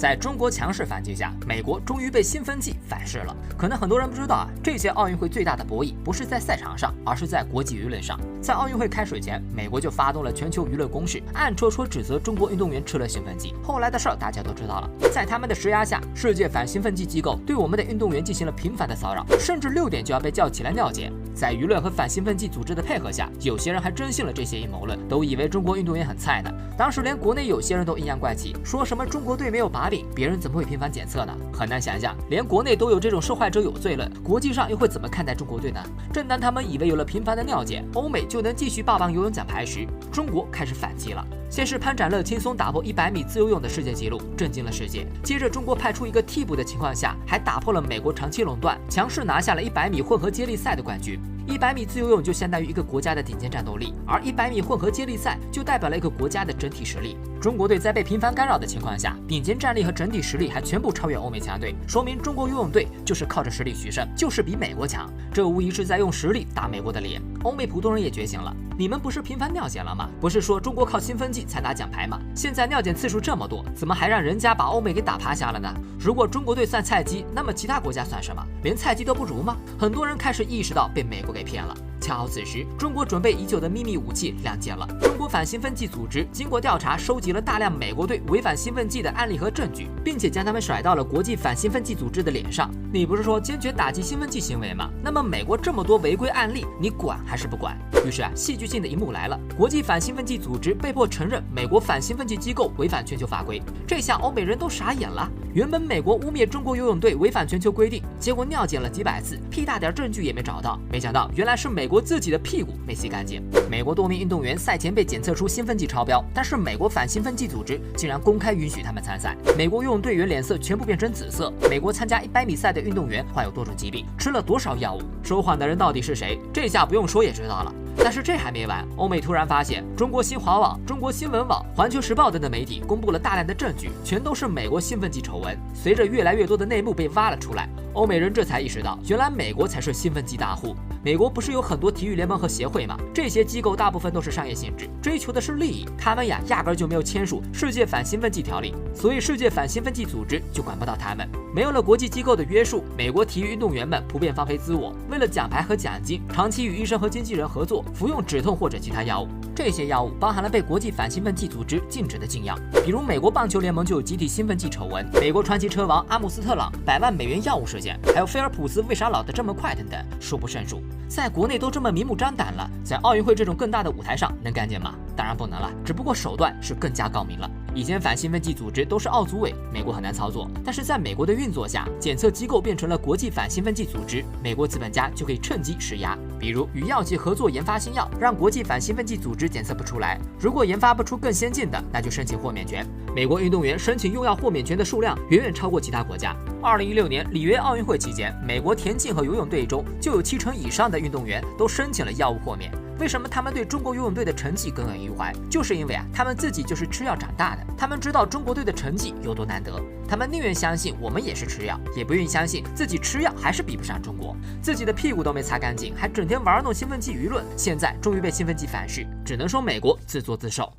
在中国强势反击下，美国终于被兴奋剂反噬了。可能很多人不知道啊，这届奥运会最大的博弈不是在赛场上，而是在国际舆论上。在奥运会开始前，美国就发动了全球舆论攻势，暗戳戳指责中国运动员吃了兴奋剂。后来的事儿大家都知道了，在他们的施压下，世界反兴奋剂机构对我们的运动员进行了频繁的骚扰，甚至6点就要被叫起来尿检。在舆论和反兴奋剂组织的配合下，有些人还真信了这些阴谋论，都以为中国运动员很菜呢。当时连国内有些人都阴阳怪气，说什么中国队没有把柄，别人怎么会频繁检测呢？很难想象，连国内都有这种受害者有罪论，国际上又会怎么看待中国队呢？正当他们以为有了频繁的尿检，欧美就能继续霸榜游泳奖牌时，中国开始反击了。先是潘展乐轻松打破100米自由泳的世界纪录，震惊了世界。接着中国派出一个替补的情况下，还打破了美国长期垄断，强势拿下了100米混合接力赛的冠军。100米自由泳就相当于一个国家的顶尖战斗力，而100米混合接力赛就代表了一个国家的整体实力。中国队在被频繁干扰的情况下，顶尖战力和整体实力还全部超越欧美强队，说明中国游泳队就是靠着实力取胜，就是比美国强。这无疑是在用实力打美国的脸。欧美普通人也觉醒了，你们不是频繁尿检了吗？不是说中国靠兴奋剂才拿奖牌吗？现在尿检次数这么多，怎么还让人家把欧美给打趴下了呢？如果中国队算菜鸡，那么其他国家算什么？连菜鸡都不如吗？很多人开始意识到被美国给骗了。恰好此时，中国准备已久的秘密武器亮剑了。中国反兴奋剂组织经过调查，收集了大量美国队违反兴奋剂的案例和证据，并且将他们甩到了国际反兴奋剂组织的脸上。你不是说坚决打击兴奋剂行为吗？那么美国这么多违规案例，你管还是不管？于是戏剧性的一幕来了，国际反兴奋剂组织被迫承认美国反兴奋剂机构违反全球法规。这下欧美人都傻眼了。原本美国污蔑中国游泳队违反全球规定，结果尿检了几百次，屁大点证据也没找到。没想到原来是美国自己的屁股没洗干净。美国多名运动员赛前被检测出兴奋剂超标，但是美国反兴奋剂组织竟然公开允许他们参赛。美国游泳队员脸色全部变成紫色。美国参加100米赛的运动员患有多种疾病，吃了多少药物？说谎的人到底是谁？这下不用说也知道了。但是这还没完，欧美突然发现，中国新华网、中国新闻网、环球时报等等媒体公布了大量的证据，全都是美国兴奋剂丑闻。随着越来越多的内幕被挖了出来，欧美人这才意识到，原来美国才是兴奋剂大户。美国不是有很多体育联盟和协会吗？这些机构大部分都是商业性质，追求的是利益。他们呀，压根就没有签署世界反兴奋剂条例，所以世界反兴奋剂组织就管不到他们。没有了国际机构的约束，美国体育运动员们普遍放飞自我，为了奖牌和奖金，长期与医生和经纪人合作，服用止痛或者其他药物。这些药物包含了被国际反兴奋剂组织禁止的禁药，比如美国棒球联盟就有集体兴奋剂丑闻，美国传奇车王阿姆斯特朗100万美元药物事件，还有菲尔普斯为啥老得这么快等等，数不胜数。在国内都这么明目张胆了，在奥运会这种更大的舞台上能干净吗？当然不能了，只不过手段是更加高明了。以前反兴奋剂组织都是奥组委，美国很难操作，但是在美国的运作下，检测机构变成了国际反兴奋剂组织，美国资本家就可以趁机施压，比如与药企合作研发新药，让国际反兴奋剂组织检测不出来，如果研发不出更先进的，那就申请豁免权。美国运动员申请用药豁免权的数量远远超过其他国家。2016年里约奥运会期间，美国田径和游泳队中就有70%以上的运动员都申请了药物豁免。为什么他们对中国游泳队的成绩耿耿于怀？就是因为他们自己就是吃药长大的，他们知道中国队的成绩有多难得，他们宁愿相信我们也是吃药，也不愿意相信自己吃药还是比不上中国。自己的屁股都没擦干净，还整天玩弄兴奋剂舆论，现在终于被兴奋剂反噬，只能说美国自作自受。